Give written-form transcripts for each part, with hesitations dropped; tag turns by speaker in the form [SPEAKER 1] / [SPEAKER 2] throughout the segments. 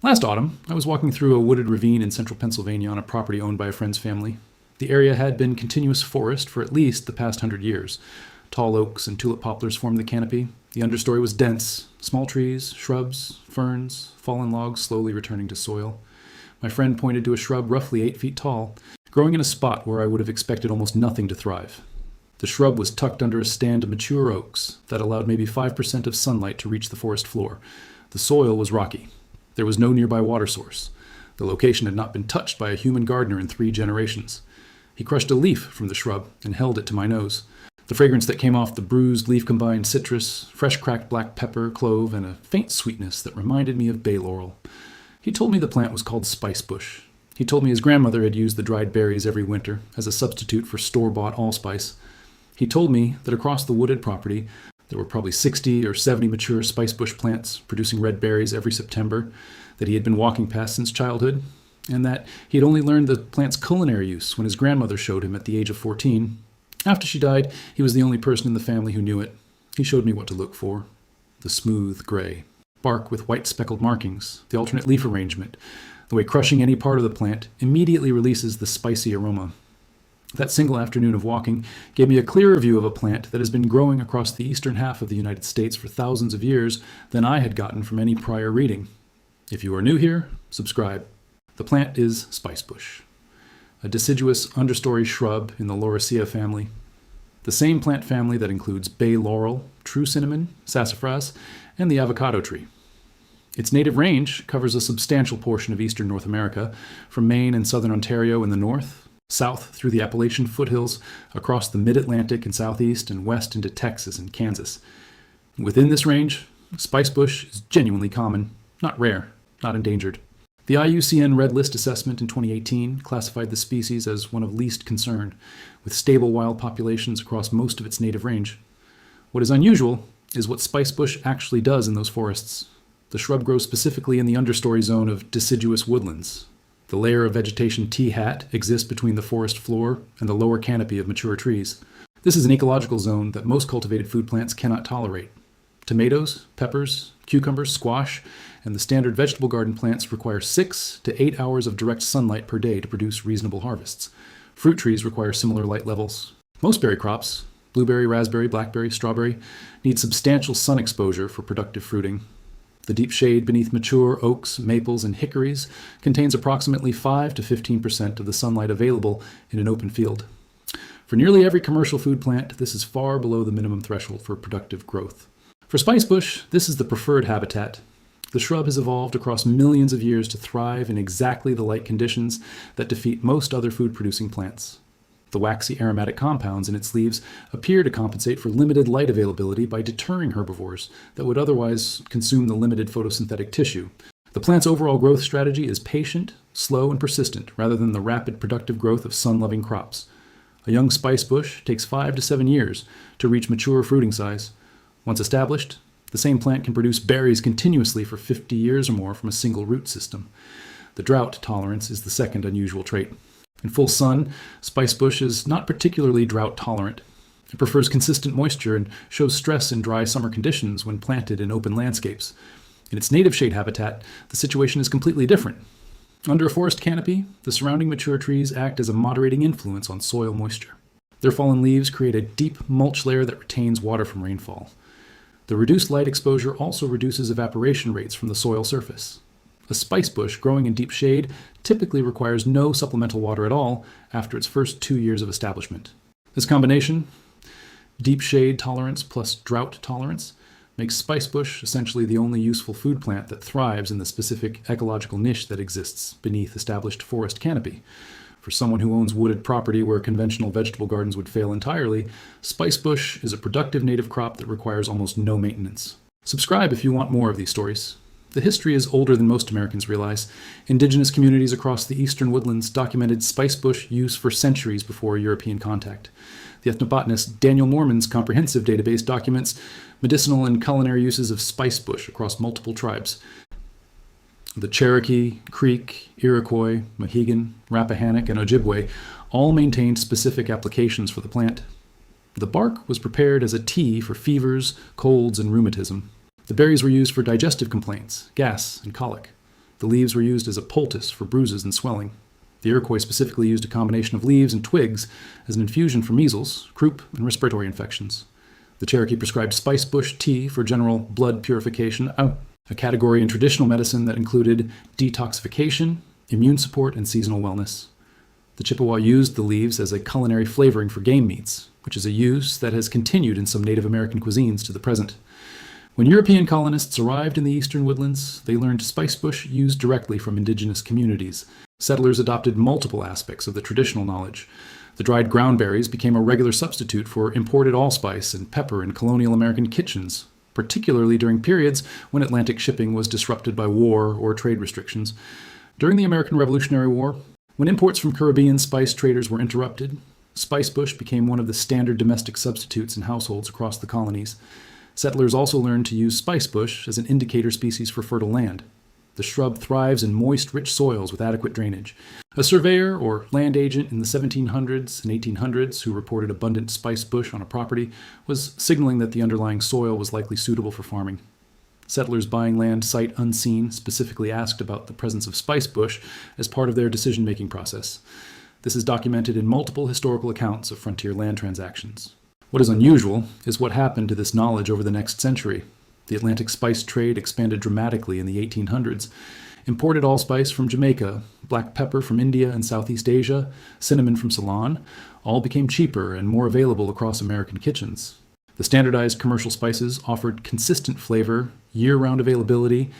[SPEAKER 1] Last autumn, I was walking through a wooded ravine in central Pennsylvania on a property owned by a friend's family. The area had been continuous forest for at least the past 100 years. Tall oaks and tulip poplars formed the canopy. The understory was dense, small trees, shrubs, ferns, fallen logs slowly returning to soil. My friend pointed to a shrub roughly 8 feet tall, growing in a spot where I would have expected almost nothing to thrive. The shrub was tucked under a stand of mature oaks that allowed maybe 5% of sunlight to reach the forest floor. The soil was rocky. There was no nearby water source. The location had not been touched by a human gardener in 3 generations. He crushed a leaf from the shrub and held it to my nose. The fragrance that came off the bruised leaf combined citrus, fresh cracked black pepper, clove, and a faint sweetness that reminded me of bay laurel. He told me the plant was called spicebush. He told me his grandmother had used the dried berries every winter as a substitute for store-bought allspice. He told me that across the wooded property there were probably 60 or 70 mature spicebush plants producing red berries every September that he had been walking past since childhood, and that he had only learned the plant's culinary use when his grandmother showed him at the age of 14. After she died, he was the only person in the family who knew it. He showed me what to look for. The smooth gray. Bark with white speckled markings, the alternate leaf arrangement, the way crushing any part of the plant immediately releases the spicy aroma. That single afternoon of walking gave me a clearer view of a plant that has been growing across the eastern half of the United States for thousands of years than I had gotten from any prior reading. If you are new here, subscribe. The plant is spicebush, a deciduous understory shrub in the Lauraceae family, the same plant family that includes bay laurel, true cinnamon, sassafras, and the avocado tree. Its native range covers a substantial portion of eastern North America, from Maine and southern Ontario in the north, south through the Appalachian foothills, across the mid-Atlantic and southeast, and west into Texas and Kansas. Within this range, spicebush is genuinely common, not rare, not endangered. The IUCN Red List assessment in 2018 classified the species as one of least concern, with stable wild populations across most of its native range. What is unusual is what spicebush actually does in those forests. The shrub grows specifically in the understory zone of deciduous woodlands. The layer of vegetation T-hat exists between the forest floor and the lower canopy of mature trees. This is an ecological zone that most cultivated food plants cannot tolerate. Tomatoes, peppers, cucumbers, squash, and the standard vegetable garden plants require 6 to 8 hours of direct sunlight per day to produce reasonable harvests. Fruit trees require similar light levels. Most berry crops, blueberry, raspberry, blackberry, strawberry, need substantial sun exposure for productive fruiting. The deep shade beneath mature oaks, maples, and hickories contains approximately 5 to 15% of the sunlight available in an open field. For nearly every commercial food plant, this is far below the minimum threshold for productive growth. For spicebush, this is the preferred habitat. The shrub has evolved across millions of years to thrive in exactly the light conditions that defeat most other food-producing plants. The waxy aromatic compounds in its leaves appear to compensate for limited light availability by deterring herbivores that would otherwise consume the limited photosynthetic tissue. The plant's overall growth strategy is patient, slow, and persistent, rather than the rapid productive growth of sun-loving crops. A young spicebush takes 5 to 7 years to reach mature fruiting size. Once established, the same plant can produce berries continuously for 50 years or more from a single root system. The drought tolerance is the second unusual trait. In full sun, spicebush is not particularly drought tolerant. It prefers consistent moisture and shows stress in dry summer conditions when planted in open landscapes. In its native shade habitat, the situation is completely different. Under a forest canopy, the surrounding mature trees act as a moderating influence on soil moisture. Their fallen leaves create a deep mulch layer that retains water from rainfall. The reduced light exposure also reduces evaporation rates from the soil surface. A spicebush growing in deep shade typically requires no supplemental water at all after its first 2 years of establishment. This combination, deep shade tolerance plus drought tolerance, makes spicebush essentially the only useful food plant that thrives in the specific ecological niche that exists beneath established forest canopy. For someone who owns wooded property where conventional vegetable gardens would fail entirely, spicebush is a productive native crop that requires almost no maintenance. Subscribe if you want more of these stories. The history is older than most Americans realize. Indigenous communities across the eastern woodlands documented spicebush use for centuries before European contact. The ethnobotanist Daniel Norman's comprehensive database documents medicinal and culinary uses of spicebush across multiple tribes. The Cherokee, Creek, Iroquois, Mohegan, Rappahannock, and Ojibwe all maintained specific applications for the plant. The bark was prepared as a tea for fevers, colds, and rheumatism. The berries were used for digestive complaints, gas, and colic. The leaves were used as a poultice for bruises and swelling. The Iroquois specifically used a combination of leaves and twigs as an infusion for measles, croup, and respiratory infections. The Cherokee prescribed spicebush tea for general blood purification, a category in traditional medicine that included detoxification, immune support, and seasonal wellness. The Chippewa used the leaves as a culinary flavoring for game meats, which is a use that has continued in some Native American cuisines to the present. When European colonists arrived in the eastern woodlands, they learned spicebush used directly from indigenous communities. Settlers adopted multiple aspects of the traditional knowledge. The dried ground berries became a regular substitute for imported allspice and pepper in colonial American kitchens, particularly during periods when Atlantic shipping was disrupted by war or trade restrictions. During the American Revolutionary War, when imports from Caribbean spice traders were interrupted, spicebush became one of the standard domestic substitutes in households across the colonies. Settlers also learned to use spicebush as an indicator species for fertile land. The shrub thrives in moist, rich soils with adequate drainage. A surveyor or land agent in the 1700s and 1800s who reported abundant spicebush on a property was signaling that the underlying soil was likely suitable for farming. Settlers buying land sight unseen specifically asked about the presence of spicebush as part of their decision-making process. This is documented in multiple historical accounts of frontier land transactions. What is unusual is what happened to this knowledge over the next century. The Atlantic spice trade expanded dramatically in the 1800s. Imported allspice from Jamaica, black pepper from India and Southeast Asia, cinnamon from Ceylon, all became cheaper and more available across American kitchens. The standardized commercial spices offered consistent flavor, year-round availability,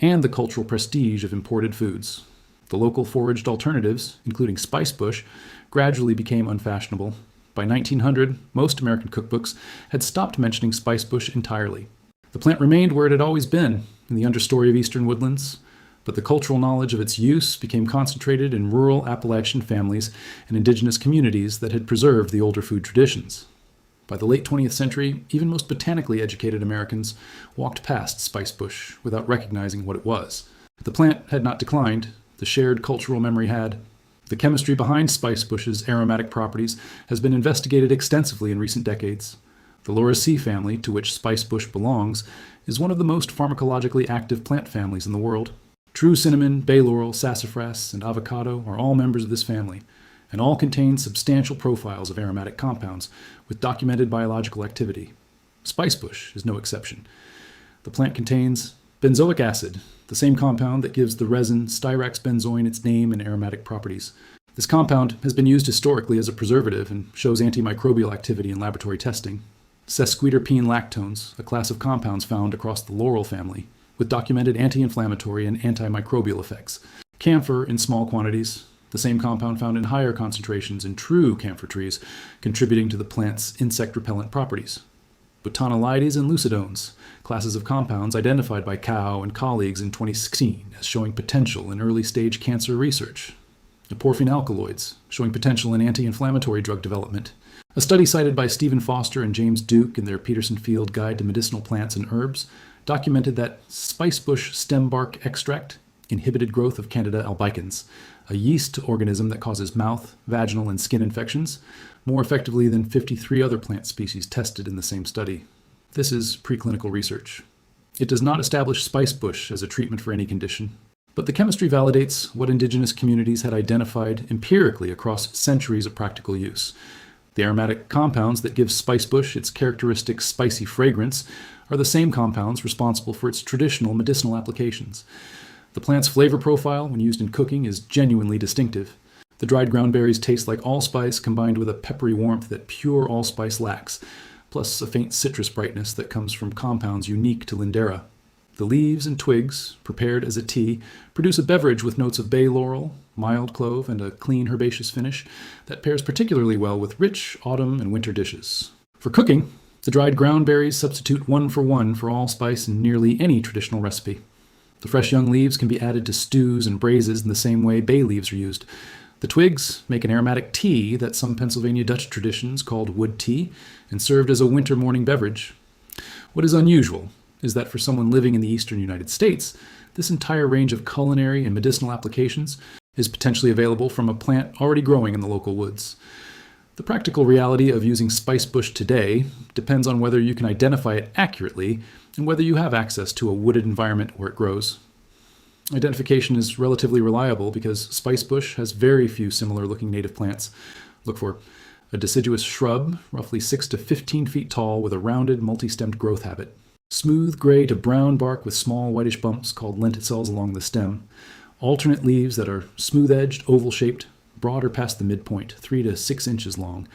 [SPEAKER 1] and the cultural prestige of imported foods. The local foraged alternatives, including spicebush, gradually became unfashionable. By 1900, most American cookbooks had stopped mentioning spicebush entirely. The plant remained where it had always been, in the understory of eastern woodlands, but the cultural knowledge of its use became concentrated in rural Appalachian families and indigenous communities that had preserved the older food traditions. By the late 20th century, even most botanically educated Americans walked past spicebush without recognizing what it was. The plant had not declined, the shared cultural memory had. The chemistry behind spicebush's aromatic properties has been investigated extensively in recent decades. The Lauraceae family, to which spicebush belongs, is one of the most pharmacologically active plant families in the world. True cinnamon, bay laurel, sassafras, and avocado are all members of this family, and all contain substantial profiles of aromatic compounds with documented biological activity. Spicebush is no exception. The plant contains benzoic acid, the same compound that gives the resin styrax benzoin its name and aromatic properties. This compound has been used historically as a preservative and shows antimicrobial activity in laboratory testing. Sesquiterpene lactones, a class of compounds found across the laurel family, with documented anti-inflammatory and antimicrobial effects. Camphor in small quantities, the same compound found in higher concentrations in true camphor trees, contributing to the plant's insect-repellent properties. Botanolides and lucidones, classes of compounds identified by Cao and colleagues in 2016 as showing potential in early-stage cancer research. Porphine alkaloids, showing potential in anti-inflammatory drug development. A study cited by Stephen Foster and James Duke in their Peterson Field Guide to Medicinal Plants and Herbs documented that spicebush stem bark extract inhibited growth of Candida albicans, a yeast organism that causes mouth, vaginal, and skin infections, more effectively than 53 other plant species tested in the same study. This is preclinical research. It does not establish spicebush as a treatment for any condition, but the chemistry validates what indigenous communities had identified empirically across centuries of practical use. The aromatic compounds that give spicebush its characteristic spicy fragrance are the same compounds responsible for its traditional medicinal applications. The plant's flavor profile when used in cooking is genuinely distinctive. The dried ground berries taste like allspice combined with a peppery warmth that pure allspice lacks, plus a faint citrus brightness that comes from compounds unique to Lindera. The leaves and twigs, prepared as a tea, produce a beverage with notes of bay laurel, mild clove, and a clean herbaceous finish that pairs particularly well with rich autumn and winter dishes. For cooking, the dried ground berries substitute 1-for-1 for allspice in nearly any traditional recipe. The fresh young leaves can be added to stews and braises in the same way bay leaves are used. The twigs make an aromatic tea that some Pennsylvania Dutch traditions called wood tea and served as a winter morning beverage. What is unusual is that for someone living in the eastern United States, this entire range of culinary and medicinal applications is potentially available from a plant already growing in the local woods. The practical reality of using spicebush today depends on whether you can identify it accurately and whether you have access to a wooded environment where it grows. Identification is relatively reliable because spicebush has very few similar-looking native plants. Look for a deciduous shrub, roughly 6 to 15 feet tall with a rounded, multi-stemmed growth habit. Smooth gray to brown bark with small whitish bumps called lenticels along the stem. Alternate leaves that are smooth-edged, oval-shaped, broader past the midpoint, 3 to 6 inches long.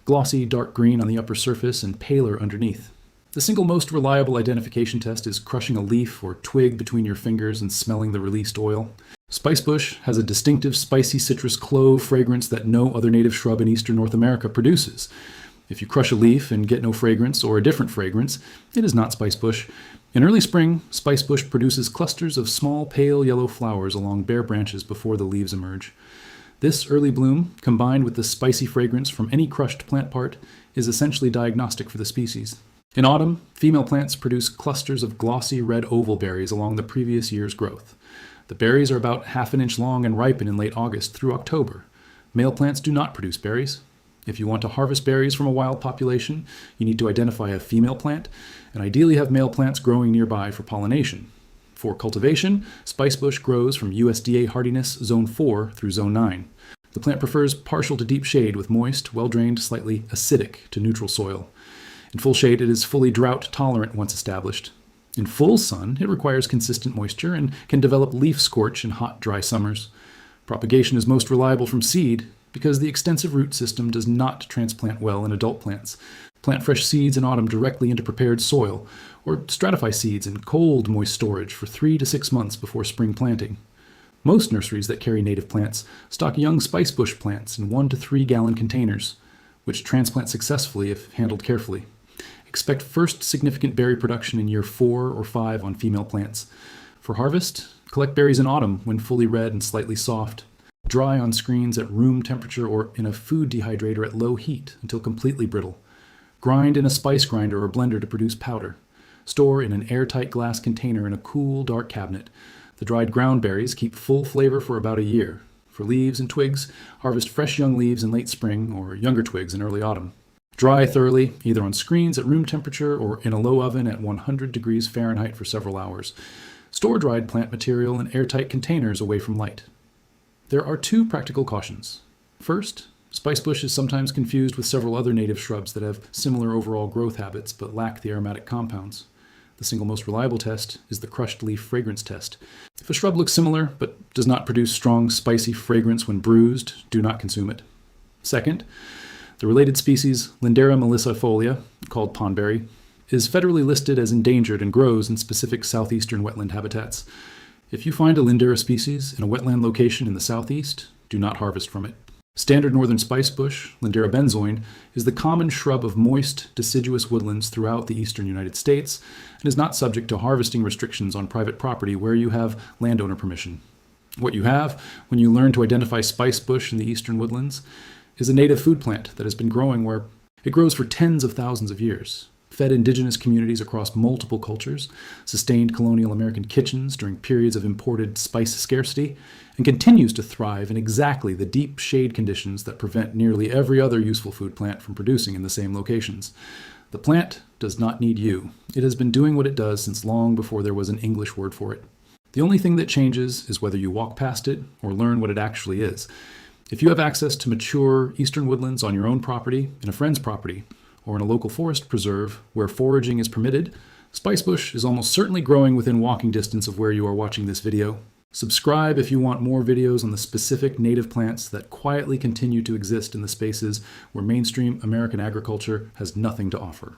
[SPEAKER 1] Glossy, dark green on the upper surface and paler underneath. The single most reliable identification test is crushing a leaf or twig between your fingers and smelling the released oil. Spicebush has a distinctive spicy citrus clove fragrance that no other native shrub in eastern North America produces. If you crush a leaf and get no fragrance or a different fragrance, it is not spicebush. In early spring, spicebush produces clusters of small pale yellow flowers along bare branches before the leaves emerge. This early bloom, combined with the spicy fragrance from any crushed plant part, is essentially diagnostic for the species. In autumn, female plants produce clusters of glossy red oval berries along the previous year's growth. The berries are about half an inch long and ripen in late August through October. Male plants do not produce berries. If you want to harvest berries from a wild population, you need to identify a female plant and ideally have male plants growing nearby for pollination. For cultivation, spicebush grows from USDA hardiness zone 4 through zone 9. The plant prefers partial to deep shade with moist, well-drained, slightly acidic to neutral soil. In full shade, it is fully drought-tolerant once established. In full sun, it requires consistent moisture and can develop leaf scorch in hot, dry summers. Propagation is most reliable from seed because the extensive root system does not transplant well in adult plants. Plant fresh seeds in autumn directly into prepared soil, or stratify seeds in cold, moist storage for 3 to 6 months before spring planting. Most nurseries that carry native plants stock young spicebush plants in 1 to 3 gallon containers, which transplant successfully if handled carefully. Expect first significant berry production in year 4 or 5 on female plants. For harvest, collect berries in autumn when fully red and slightly soft. Dry on screens at room temperature or in a food dehydrator at low heat until completely brittle. Grind in a spice grinder or blender to produce powder. Store in an airtight glass container in a cool, dark cabinet. The dried ground berries keep full flavor for about a year. For leaves and twigs, harvest fresh young leaves in late spring or younger twigs in early autumn. Dry thoroughly, either on screens at room temperature or in a low oven at 100 degrees Fahrenheit for several hours. Store dried plant material in airtight containers away from light. There are 2 practical cautions. First, spicebush is sometimes confused with several other native shrubs that have similar overall growth habits but lack the aromatic compounds. The single most reliable test is the crushed leaf fragrance test. If a shrub looks similar but does not produce strong, spicy fragrance when bruised, do not consume it. Second, the related species, Lindera melicifolia, called pondberry, is federally listed as endangered and grows in specific southeastern wetland habitats. If you find a Lindera species in a wetland location in the southeast, do not harvest from it. Standard northern spicebush, Lindera benzoin, is the common shrub of moist, deciduous woodlands throughout the eastern United States and is not subject to harvesting restrictions on private property where you have landowner permission. What you have, when you learn to identify spicebush in the eastern woodlands, is a native food plant that has been growing where it grows for tens of thousands of years, fed indigenous communities across multiple cultures, sustained colonial American kitchens during periods of imported spice scarcity, and continues to thrive in exactly the deep shade conditions that prevent nearly every other useful food plant from producing in the same locations. The plant does not need you. It has been doing what it does since long before there was an English word for it. The only thing that changes is whether you walk past it or learn what it actually is. If you have access to mature eastern woodlands on your own property, in a friend's property, or in a local forest preserve where foraging is permitted, spicebush is almost certainly growing within walking distance of where you are watching this video. Subscribe if you want more videos on the specific native plants that quietly continue to exist in the spaces where mainstream American agriculture has nothing to offer.